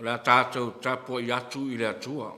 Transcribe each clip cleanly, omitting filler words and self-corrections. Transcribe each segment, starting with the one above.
O le tātou tapo I atu I le atua.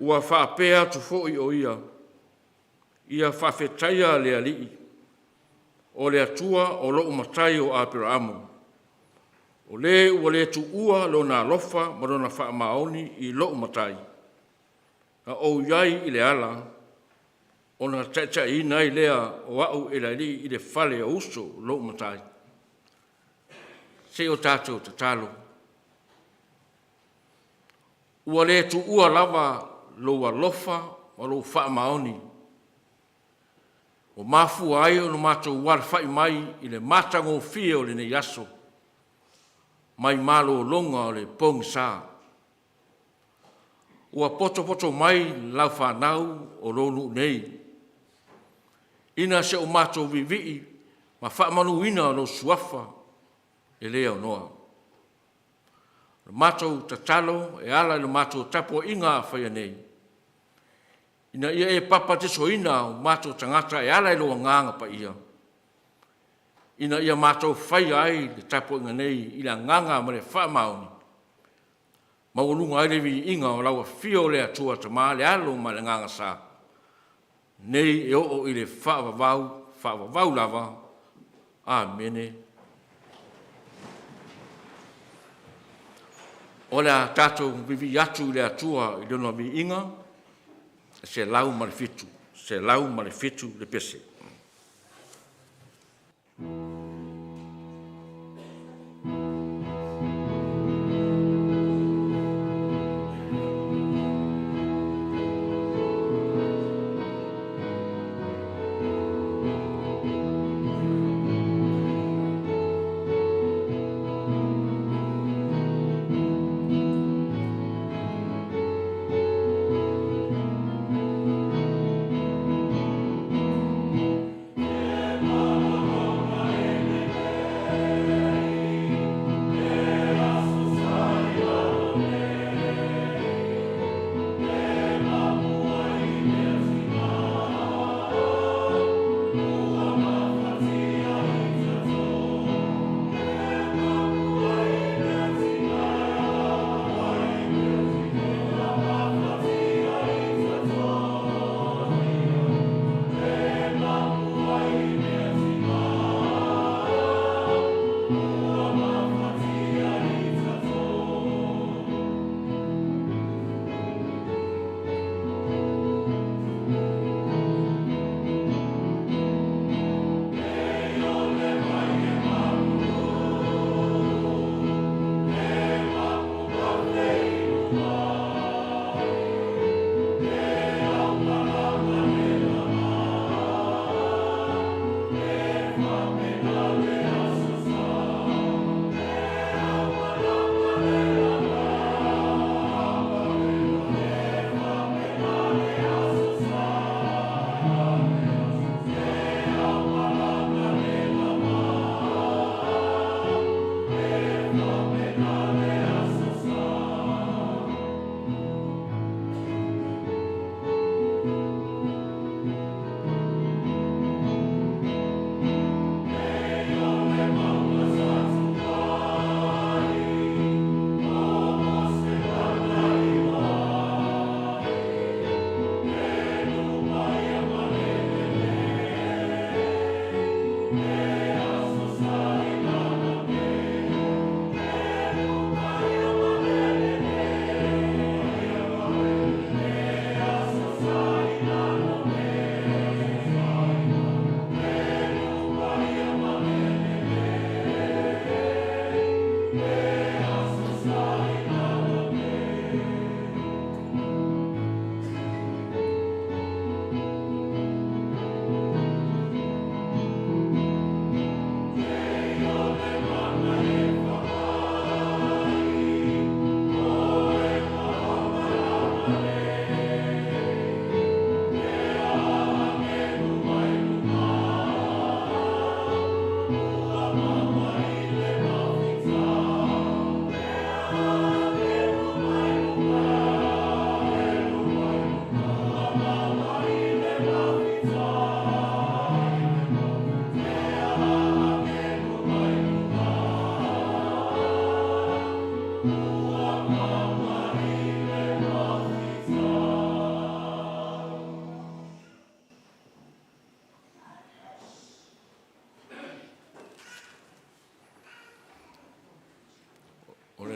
Ua whaapea tu fo'i o ia. Ia whawhetaia le alii. O le atua o loo matai o Apiramu. O le ua le tu ua lo na lofa ma lo na whaamaoni I loo matai. Na o iai I le ala. O na teta I nai lea o au e la alii I le whale o uso loo matai. Se o tātou te talo. Ua le tu ua lava lo alofa o lo fa maoni o mafu ai o no mato war fai mai I le matango fio le ne yaso mai malo longa o le pong sa ua poto mai lau fa nau o lo nu nei ina se o mato vivi ma fa manu ina no suafa e leo noa mato tatalo e ala le mato tapo inga fa nei ina ia e papa te soina o mato tangata e ala ilo nganga pa ia. Ina ia mato fai ai le tapo inga nei ila nganga ma le wha mauni. Maulunga ai le vi inga o laua fio le atua ta maa le alo ma le nganga sa. Nei e o I le wha vavau lava. Amene. O le tato vivi atu le atua I dono vi inga. Se lau malefitu le pese.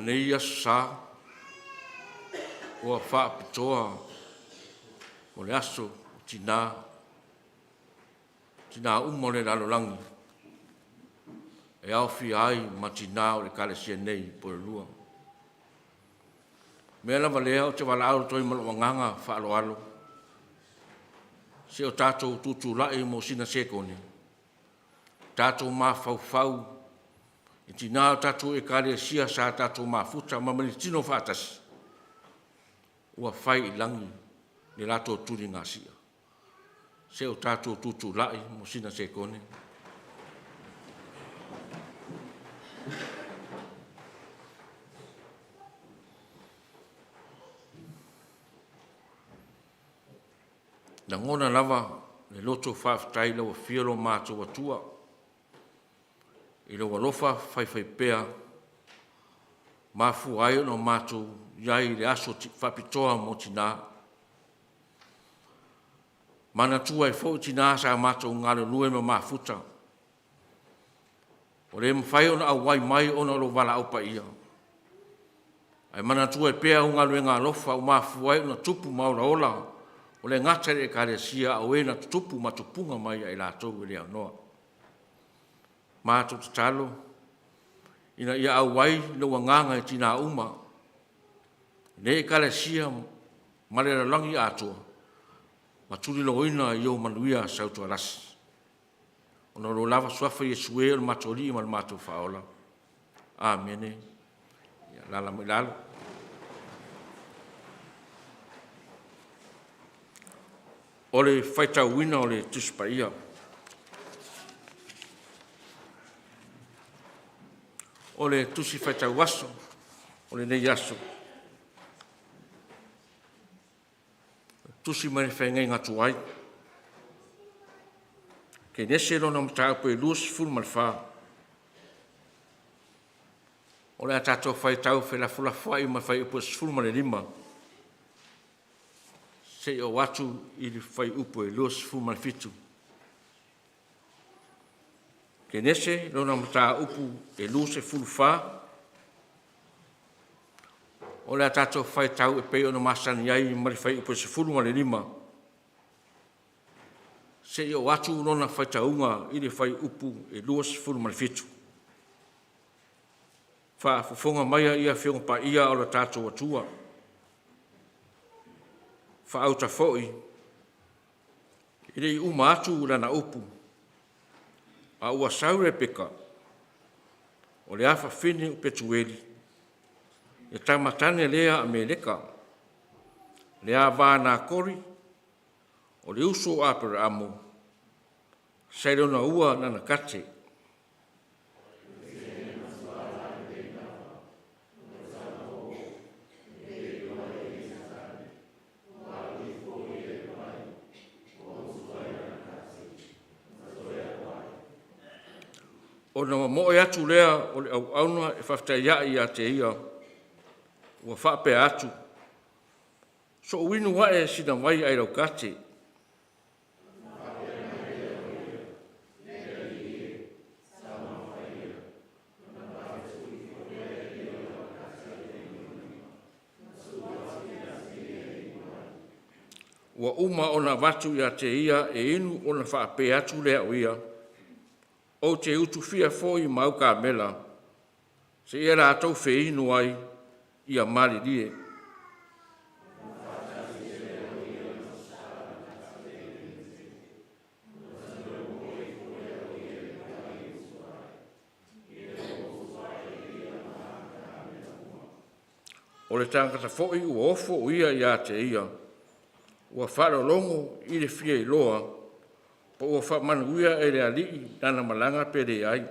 nei ia sa ua whaapitoa o le aso tina uma le lalolangi e au fi ai ma tina o le kalesia nei po le lua. Mea lava lea o te walaau toi malo wanganga whaaloalo. Se o tātou tutu lai mo sina sekone. Tātou mā fau i tina o tātou e kalesia sa tātou mā futa mamani tino whaatasi. Ua whai i langi le lato turi ngā sia. Se o tātou tutu lai mo sina sekone. Na ngona lava le loto whaafitai lau whialo mātou atua. I lau alofa whai pea mafu ai no mātou iai le aso whapitoa mo tina. Mana tua i fo tina sa mātou ngāle nue ma mafuta. O le mwhai ona au wai mai ona lo wala au pa ia. Ai mana tua i pea unga lue ngā lofa o mafu ai ona tupu maula ola. O le ngatere e kare sia au e na tupu matupunga mai ai lātou e lea noa. Mātou tatalo, ina ia au wai lo wanganga e tina uma. Ne e kare sia malera langi atua. Maturi lo ina i o manuia sautu alasi. Ona lo lava suafa Yesu e o matori i mātou whaola. Amene. Ia lala mai lalo. O le whaitau wina o le tuspa ia. O le tusi whaitau waso, o le nei aso. Tusi mai whaingai ngatu ai. Ke nese rona mtau po e luas fulu malwha. O le atato whaitau whela fula whai ma whai upo fulu male lima. Se o watu i le whai upo e luas fulu male fitu. Ke nese rona mtau upo e luas e fulu wha. O le atato whaitau e peo na masani ai ma le whai upo se fulu male lima. Se o watu rona whaitaunga i le whai upu e luas fulu male fitu. Wha fufonga maia ia whionga pa ia o le tātou atua. Wha auta foi. I le uma atu lana upu. A ua saure peka. O le afa fini u petueli. E tamatane lea a me leka. Lea vāna kori. O le uso apere amo. Sairona ua nana kate. O na moe atu lea o le au auna e whaftai iai a te ia. Ua whape atu. So uinu wae sina mai ai rau kate. Ua uma ona watu ia te ia e inu ona whape atu lea o ia. O te utu fia foi mau ka mela. Se ia rātou whi inu ai ia mali lie. O le tangata foi ua ofo o ia te ia. Ua wharo longo i le fia i loa. Po ua whamanuia e le alii nana malanga pere ai.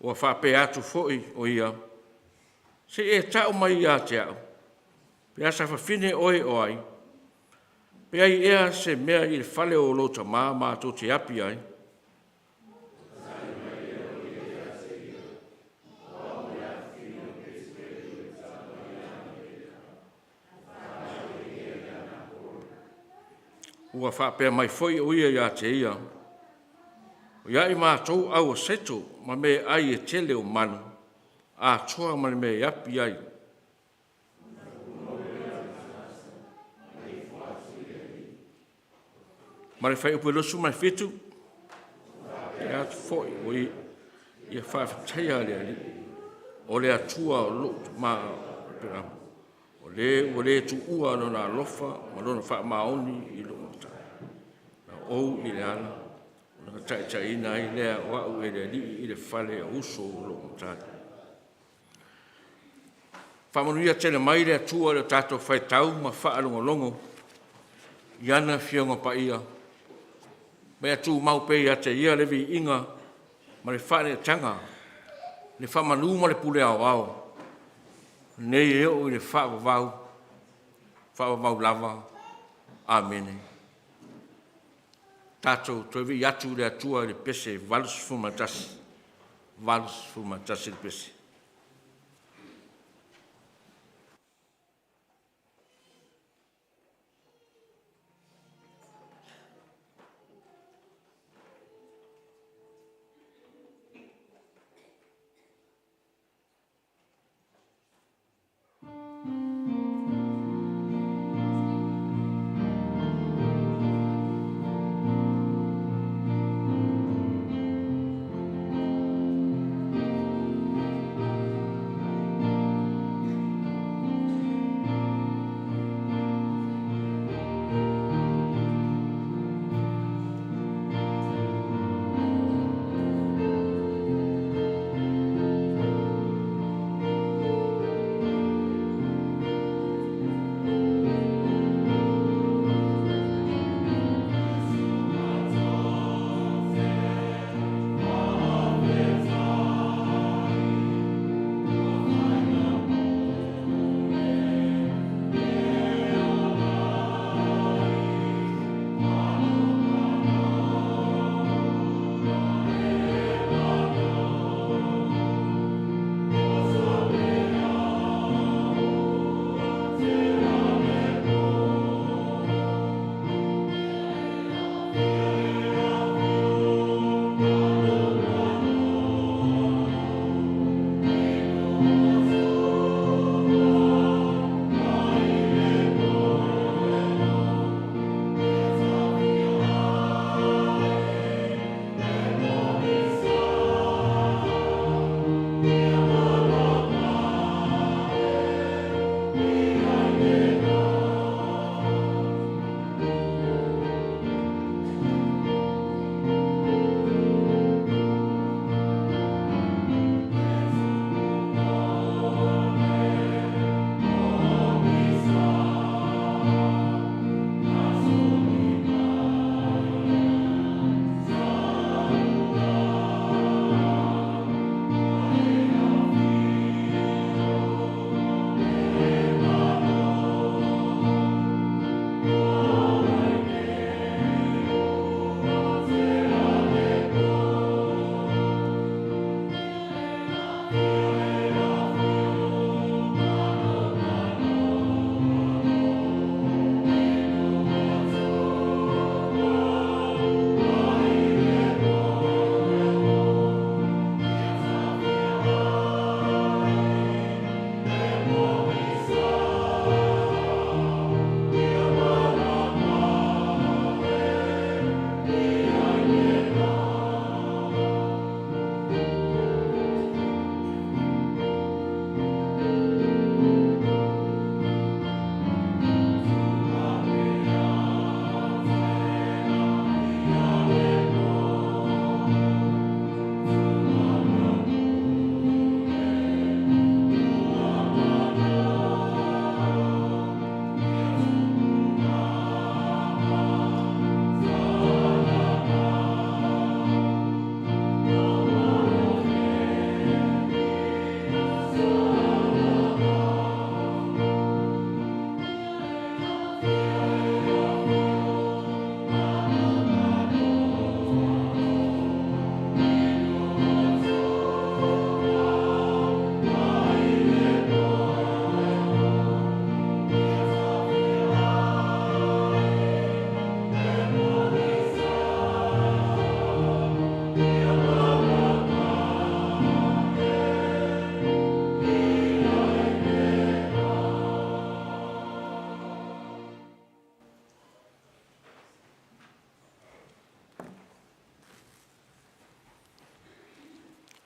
Ua whape atu foi o ia. Se e tau mai ia te au. Pea sa whawhine oe o ai. Pea i ea se mea i le whale o lota maa maa tō te api ai. ua whapea mai foi o ia ia te ia. O ia i mātou au o seto, ma me ai e tele o manu, a toa ma me api ai. Ma le whai upe losu mai fitu, e atu foi o ia whawhatea le ali, o le atua o lo, ma o le tu ua no na lofa, ma lona wha maoni i lo mata. Na ou i le ala, na tai ina i lea wau e le li i le whale a uso o lo mata. Whamanuia tene mai le atua le tato whai tau ma wha alongo longo, iana fionga pa ia, mea tu mau pe ia te ia levi inga, ma le whane tanga, le whamanu ma le pule au au. Nei e o i le whaavavau lava. Amen. Tātou toevi atu le atua le pese valus fumatasi le pese.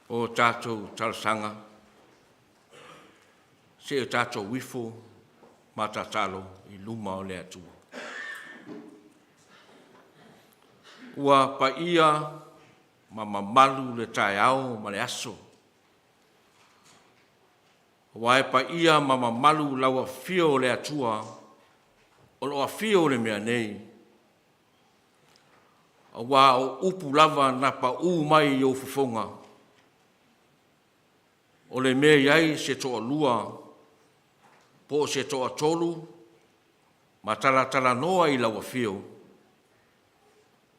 o tātou talasanga, se o tātou wifo matatalo i luma o le atua. Ua pa ia ma mamalu le tae au ma le aso. Ua e pa ia ma mamalu laua fio le atua o loa fio le mea nei. Ua o upu lava na pa mai i o fufonga. O le mea iai se toa lua, po se toa tolu, ma tala noa i laua fio,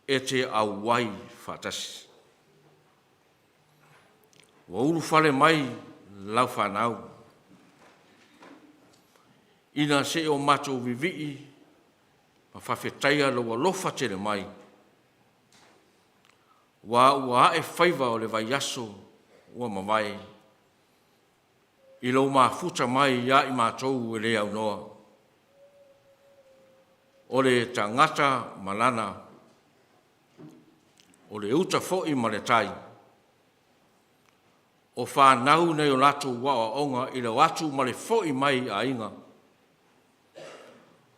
e te au wai whatasi. Wa ulu fale mai lau whanau. Ina se o mato vivii, ma whawhetaia loa lofa tere mai. Wa ua e whaiva o le vai aso ua mawai. I lau maa futa mai ia i mātou e le au noa. O le tangata malana. O le uta fo'i ma le tai. O whanau nei o latu wa o onga i le watu ma le fo'i mai a inga.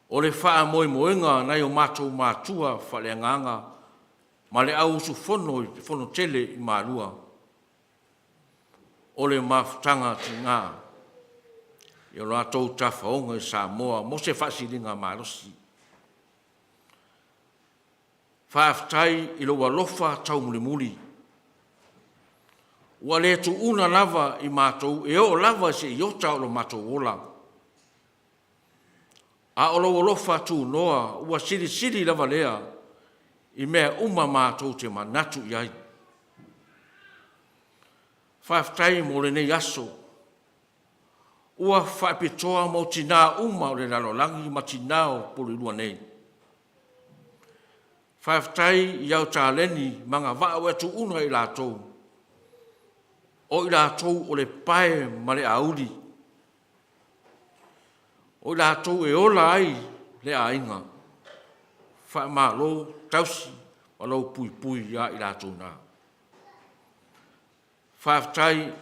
O le wha moe moenga nei o mātou mātua whale nganga ma le au usu fono tele i mārua. O le mafutanga ti ngā. I o lātou tawhaonga i Samoa, mo se whasiringa mārosi. Whaaftai i lo walofa tau muli. Ua le tu una lava i mātou, e o lava se i ota o lo mātou ola. A o lo walofa tu noa, ua siri lava lea, i mea mātou te manatu iai. Whaaftai mo le nei aso, ua whaepetoa mo tina o le lalolangi ma tina o polilua nei. Whaaftai i au tāleni manga vāua tu una i lātou. O i lātou o le pae ma le auli. O i lātou e ola ai le ainga. Whaamalo tausi o lau pui ia i lātou nā. Whaaftai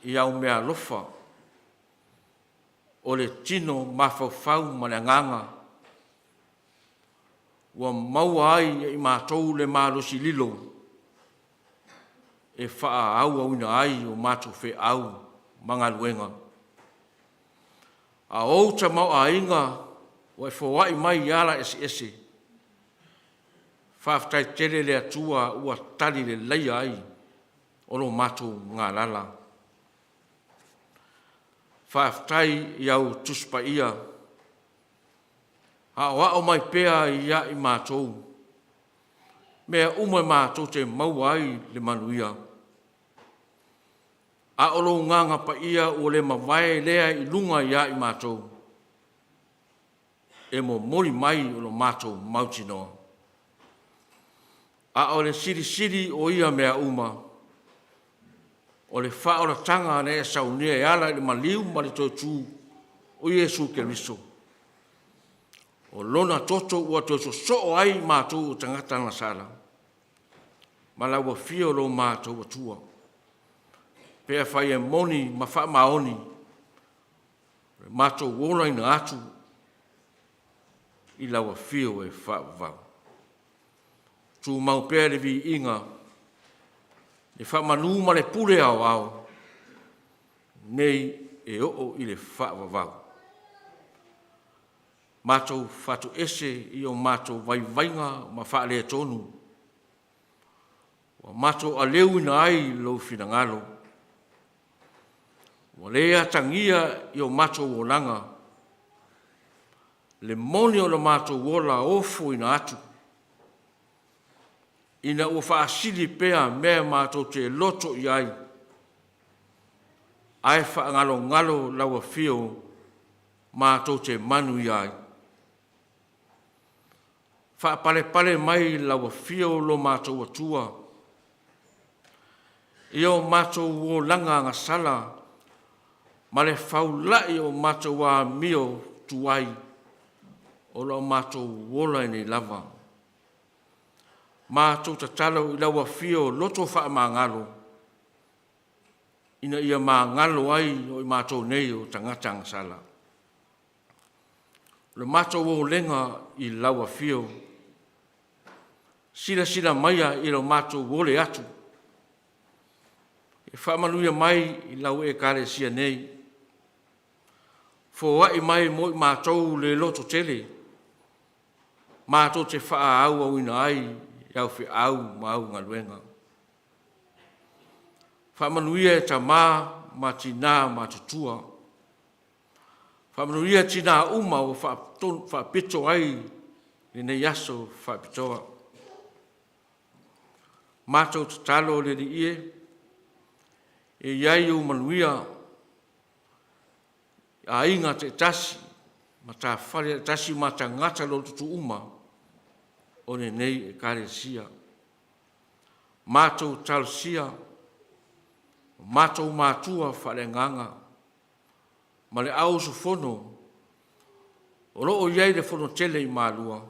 i au mea lofa o le tino mawhawhau ma le nganga. Ua maua ai i mātou le mālosi lilo. E wha au ina ai o mātou whe au manga luenga. A outa mau a inga o e whawai mai i ala ese. Whaaftai tere le atua ua tali le leia ai. Olo mātou ngā lala. Whaaftai i au tuspa ia. A o mai pēa ia i mātou. Mea umai mātou te mauai le manuia. A olo nganga pa ia o le mawai lea i lunga ia i mātou. E mo mori mai o lo mātou mautinoa. A o le siri o ia mea uma. O le whaora tanga ne e saunia e ala le maliu ma le tōtū o Iesu Keriso. O lona toto ua tōtō so ai mātou o tangata na sala. Ma laua fio lo mātou atua. Pea whai e moni ma wha maoni. Mātou wola ina atu. I laua fio e wha vau. Tu mau pea le vi inga. E wha manu ma le pule au. Nei e o i le wha vau. Mātou whatu ese i o mātou vainga ma wha lea tonu. Wa mātou a leu ina ai lo whina ngalo. Wa lea tangia i o mātou o langa. Le moni o lo mātou wola ofu ina atu. Ina ua wha asili pea mea mātou te loto i ai. Ai wha ngalo laua fio mātou te manu i ai. Wha pale mai laua fio lo mātou atua. I o mātou o langa ngasala. Ma le whaulai o mātou a mio tuai. O lo mātou wola i nei lava. Mātou ta talo i laua fio loto wha mangalo. ina ia mangalo ai o i mātou nei o tangata sala. Le mātou o lenga i laua fio, sila maia i lo mātou wole atu. E whaamanuia mai i lau e kare sia nei. Fo wai mai mo i mātou le loto tele. Mātou te wha au au ina ai, iau whi au mau ngā luenga. Whaamanuia e ta ma tina ma tutua. Whaamanuia tina uma o wha pito ai, ni nei aso wha pitoa. Mātou te talo le di ie, e iai o manuia, a inga te tasi, ma ta whare tasi ma ta ngata lo tutu uma, o ne nei e kare sia. Mātou talo sia, mātou mātua whare nganga, ma le au su fono, o loo iai le fono tele i mālua,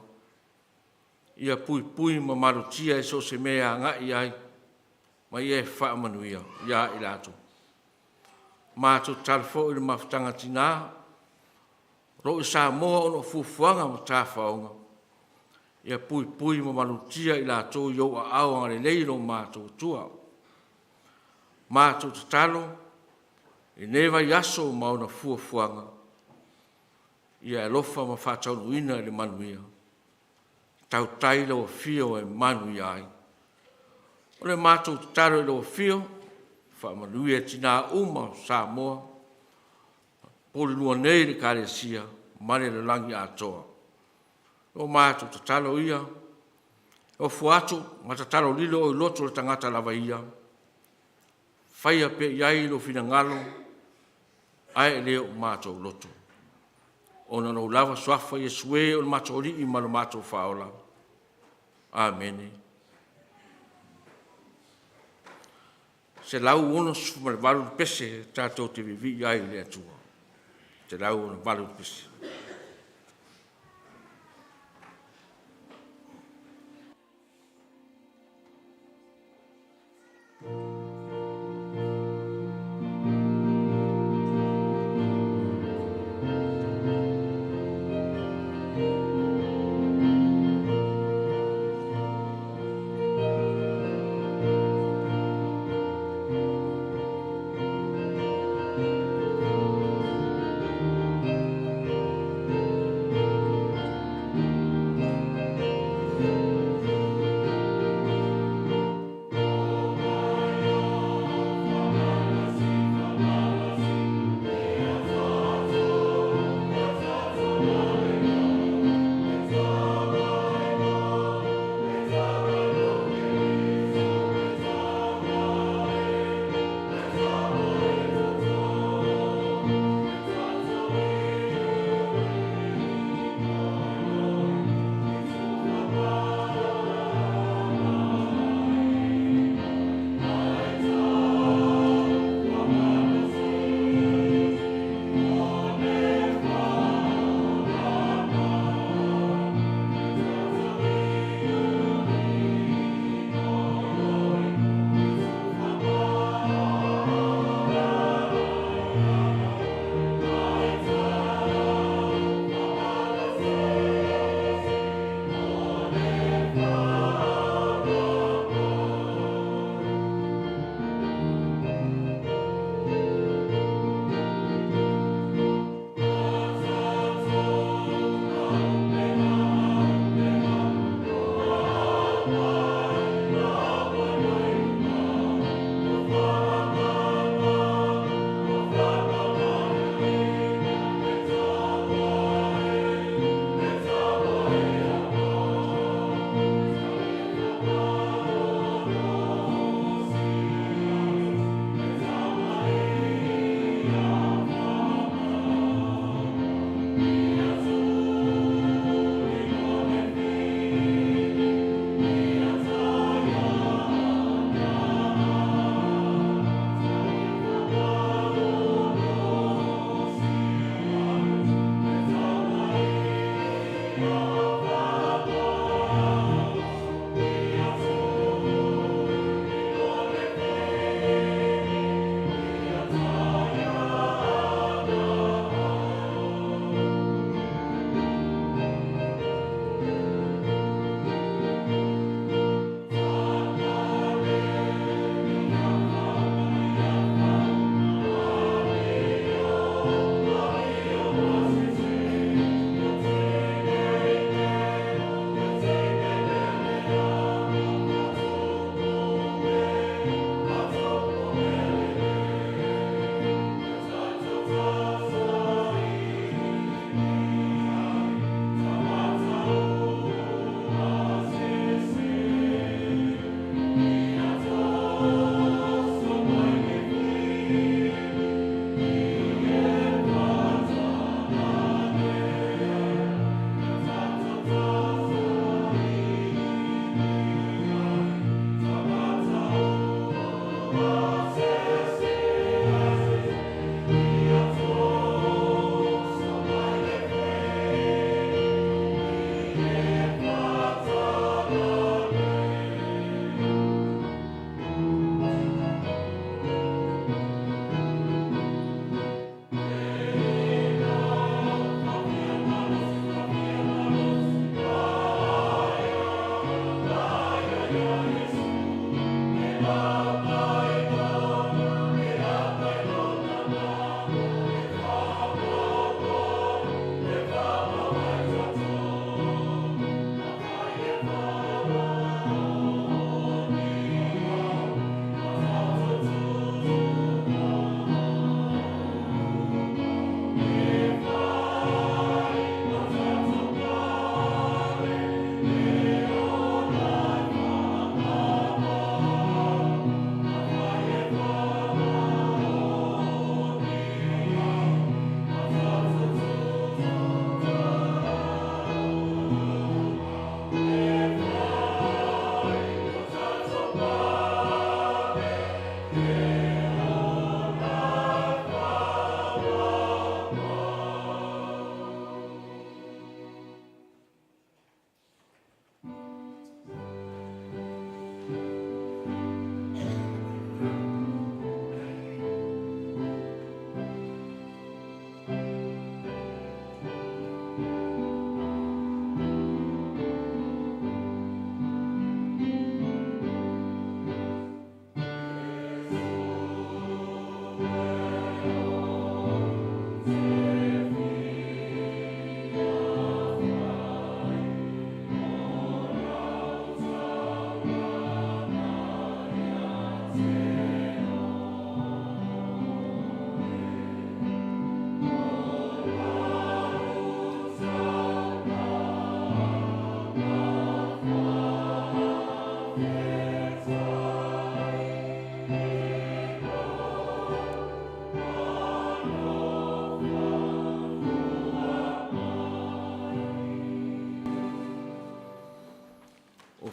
ia pui ma marutia e so se mea ngā iai, ma ia e wha manuia, ia i lato. Mātou talfo i le mawhtanga tina, ro i sa moa ono fufuanga ma tā whaonga. Ia pui ma marutia i lato i au a au ngare leiro mātou tua. Mātou te talo, i newa yaso ma ona fufuanga. Ia e lofa ma whatau nuina i le manuia. Tau taila o fio e manuia ai. O le mātou te taro i lo fio, whaamanuia e tina uma sa moa, poli lua nei le kare sia, mare le langi atoa. O mātou te talo ia, o fuatu, ma te talo lilo o i loto le tangata lava ia, whaia pe iai lo fina ngalo, ai leo mātou loto. Ona no lava swafa Yesue o le mātou ri i malo mātou whaola. Amen. Se lau ono suma le valu pese tātou te vivi ai le atua. Se lau ono valu pese.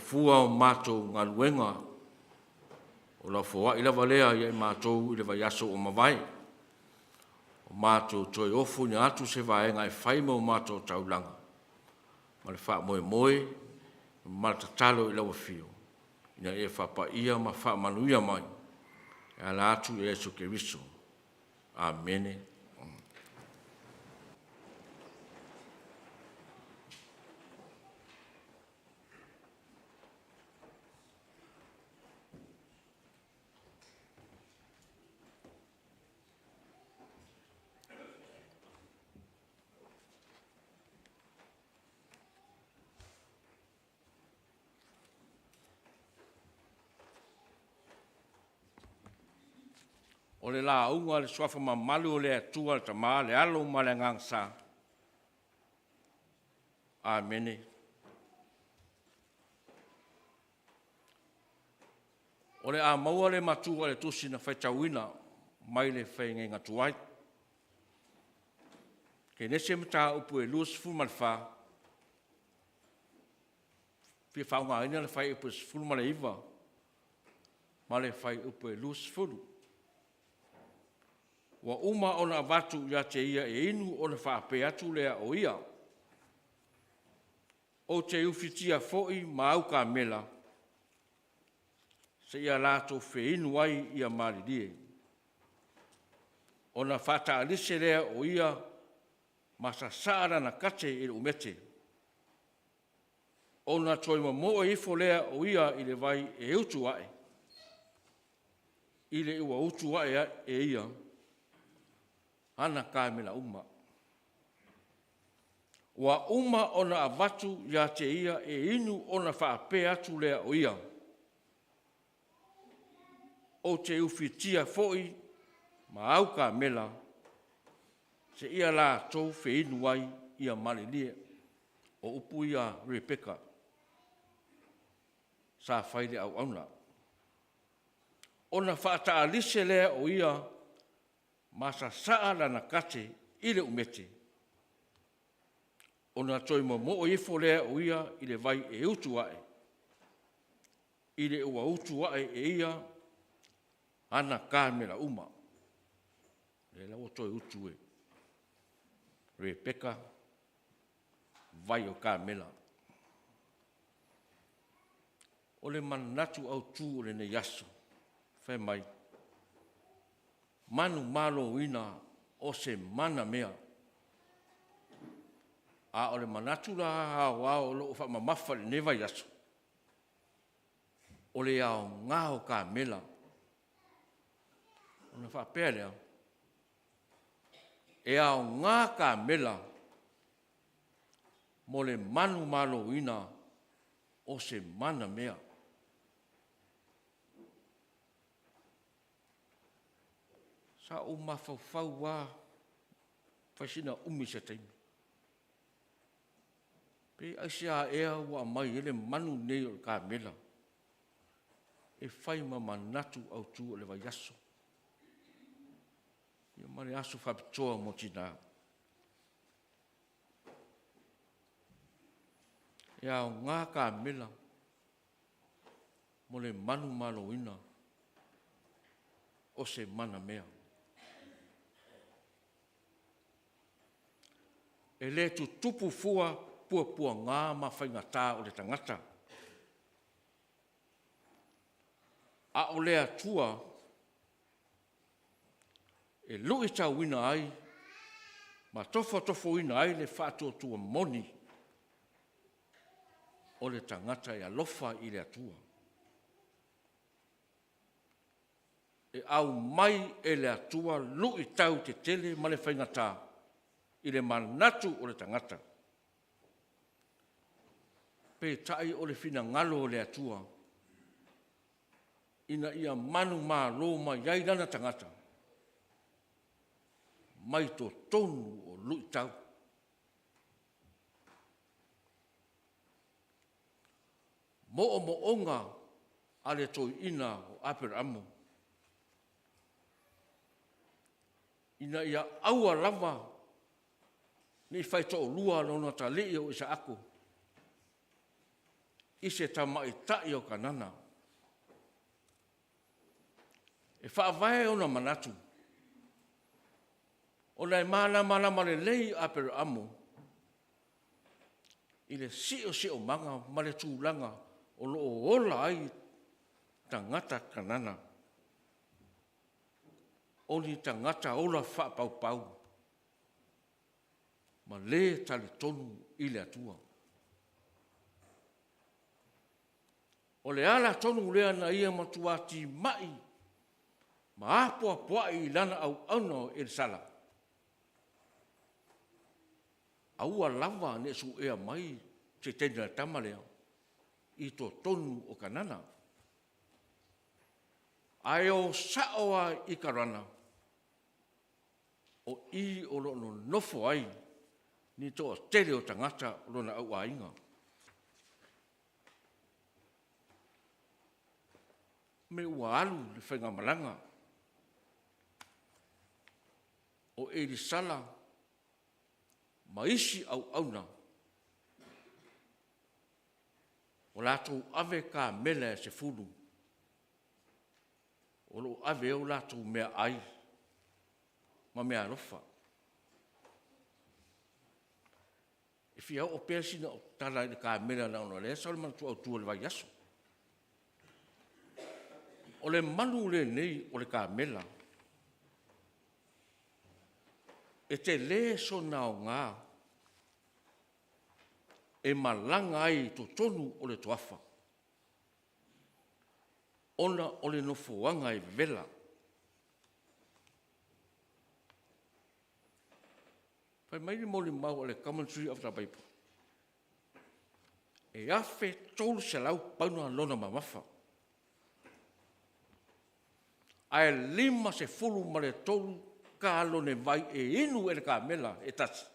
fua o mātou ngā luenga, o la fua i lawa lea i mātou i lewa yaso o mawai. O mātou toi ofu ni atu se vaenga e whaima o mātou taulanga. Ma le wha moe moe, ma le tatalo i lawa fio. Ina e whapa ia ma wha manuia mai. E ala atu e Yesu Keriso. Amene. O le la unga le swafa ma malu o le atua le tama le alo ma le ngangsa. Amene. O le a maua le matua le tusi na whaitawina mai le whainga inga tuai. Ke nese mta upu e luas fulmalfa. Pia whaunga ina le whai upu e fulmale iwa. Ma le whai upu e luas fulu. Wa uma ona watu ya te ia e inu ona whaape atu lea o ia. O te ufitia foi ma au ka mela. Se ia lato fe inu ai ia marilie. Ona whata alise lea o ia masa saara na kate i umete. Ona toi mo e ifo lea o ia i le vai e utu ai. I le ua utu ai e ia. Ana kāmela uma. Wa uma ona avatu ya te ia e inu ona whaape atu lea o ia. O te uwhitia foi ma au kāmela se ia la tau whi inu ai ia malilie o upu ia Rebecca. Sa whaile au auna. Ona whaata alise lea o ia masa saala na kate ile umete. Ona toi mo o ifo lea o ia ile vai e utu ae. Ile ua utu ae e ia ana kāmela uma. Le lau toi utu e. Rebecca vai o kāmela. O le manatu au tū o le ne yaso. Whai mai. Manu malo ina o se mana mea. A o le manatu la hao o lo fa mamafa le neva yaso. o le ao ngao ka mela. Ona whapea lea. E ao ngā ka mela mo le manu malo ina o se mana mea. Sa o mawhawhau wā whaisina umi se teimi. Pe aisia ea wa mai ele manu nei o ka mela. E whai manatu au tū o le vai aso. Ia mare aso whapitoa mo tina. Ia o ngā ka mela mo le manu malo ina o se mana mea. E le tu tupu fua pua ngā mawhainga tā o le tangata. A o lea tua e lui tau ina ai ma tofo ina ai le whātua tua moni o le tangata e alofa i le atua. E au mai e le atua lui tau te tele ma le whaingatā i le manatu o le tangata. Pe tai o le fina ngalo o le atua. Ina ia manu mā lo ma iai lana tangata. Mai tō tonu o lui tau. Mo o mo onga ale toi ina o Aperamo. Ina ia aua lava ni fai tō lua lona ta lii o isa ako. Ise ta mai tai o kanana. E whaavae ona manatu. O nei mana ma le lei Aperamo. I le sio manga ma le tūlanga o loo ola ai tangata kanana. O ni tangata ola whapau. Ma le tali tonu i le atua. O le ala tonu lea na ia matuati mai. Ma apua i lana au ano e sala. Aua lava ne su ea mai te tena tamalea i to tonu o kanana. Ai o saoa i karana. O i o lono nofo ai ni to tele o tangata o lona au ainga. Me ua alu le whainga malanga. O e li sala maisi au auna. O lātou ave ka mele se fulu. O lo ave o lātou mea ai. Ma mea rofa. E fia o persina o tala i ka mele na ona le. Saule mana tu au tua le vai aso. O le manu le nei o le ka mela. E te le so nao ngā. E malanga ai to tonu o le toafa. Ona o le nofoanga e vela. Pai mai ni moli mau o le commentary of the Bible. E afe tolu se lau pauna lona mamafa. Ai lima se fulu ma le tolu ka alo ne vai e inu e le ka mela e tasi.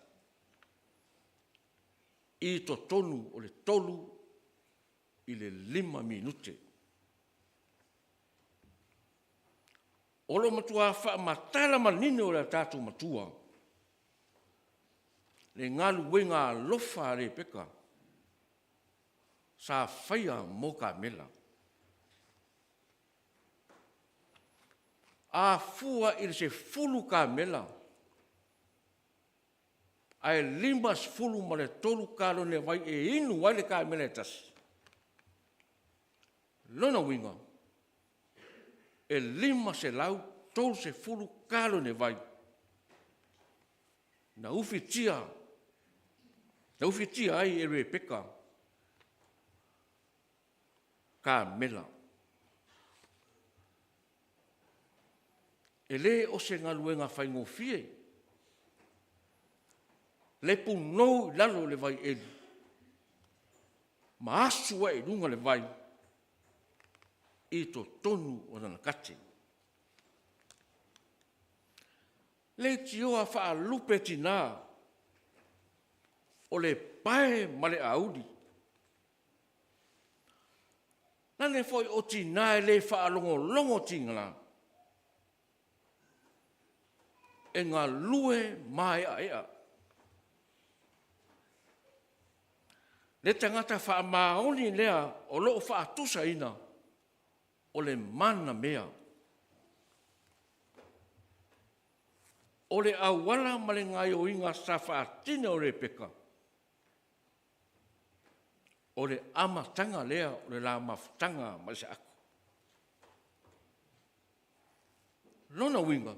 I to tonu o le tolu i le 5 minute. Olo matua wha matala manine o le tātou matua. Le ngalu wenga lofa re peka. Sa whaia mo ka mela. A fua i se fulu ka mela. Ai 5 fulu ma le tolu ka ne vai e inu wai le ka mela tasi. Lona winga. E 5 se lau tolu se fulu ka ne vai. Na ufitia ai e re peka. Ka mela. e le o se ngaluenga whaingofie. Le punou lalo le vai eli. Ma asua e lunga le vai. I to tonu o nana kate. Le tioa wha lupe tina o le pae male audi. Nane foi o tina e le wha longo tingala. E ngā lue mai a ea. Le tangata wha maoni lea o loo wha atusa ina o le mana mea. O le awala ma le ngai o inga sa wha atina o le peka. O le amatanga lea o le la maftanga ma se aku. Lona winga.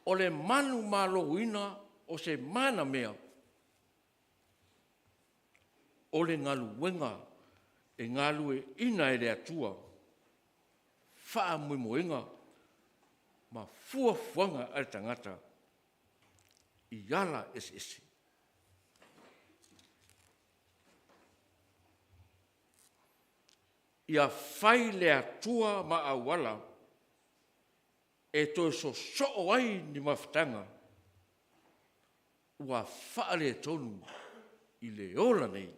O le manu malo ina o se mana mea. O le ngalu wenga e ngalu e ina e le atua. Wha mui moenga ma fua fuanga al tangata. I ala ese. Ia whai le atua ma awala e toi so ai ni maftanga. Ua wha le tonu i le ola nei.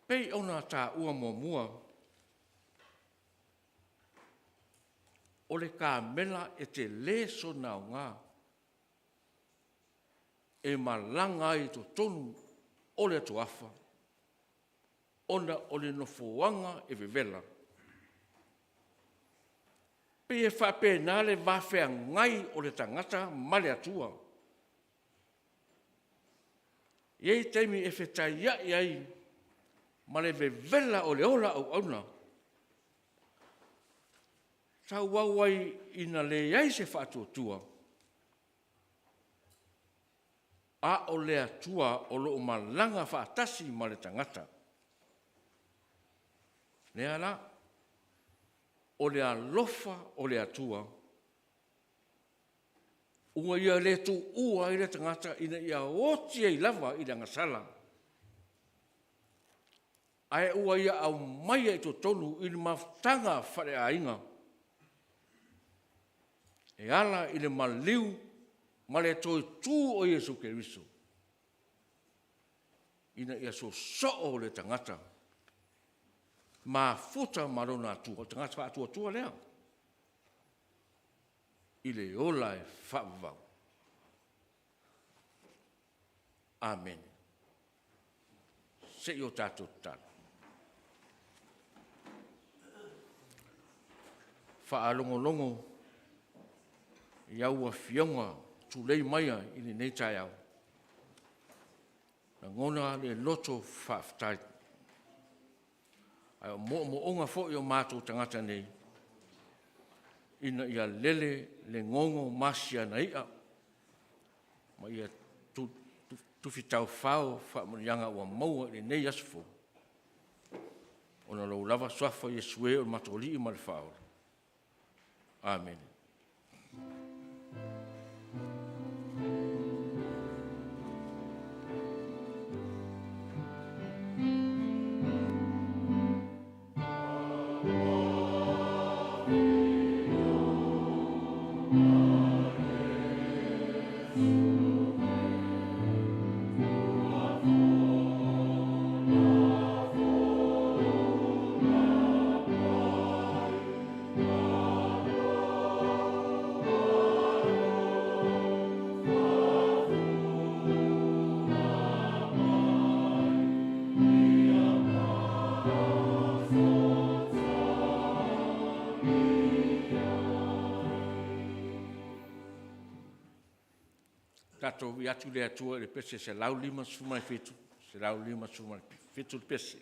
Pei ona tā ua mua. O le ka mela e te leso nao ngā. E malanga i to tonu o le tuafa. Ona o le nofoanga e vevela. Pei e whape nā le wawhea ngai o le tangata male atua. Iei teimi e whetai iai ma le vevela o le ola au auna. Tau wauai ina le iai se whaatuatua. A o le atua o loo malanga whaatasi ma le tangata. Nea la, o le alofa o le atua. Ua ia le tu ua i le tangata ina ia oti e lava i le ngasala. Ai ua ia au mai e to tonu i le maftanga whare a inga. E ala i le maliu ma le toi tū o Iesu Keriso. Ina ia so o le tangata. Ma futa marona atua, o tangata wha atua lea. I le ola e whaavau. Amen. Se o tātou tātou. Whaalongo iau a fionga tu lei maia i le nei tai au. Na ngona le loto whaaftai. Ai o mo onga fo i o mātou tangata nei. Ina ia lele le ngongo masia na ia. Ma ia tufitau whao whaamurianga ua maua le nei asfo. Ona lau lava swafa Yesue o matoli i male whao. Amen. Tato i atu le atua le pese se lau lima sumai fitu. Se lau lima sumai fitu le pese.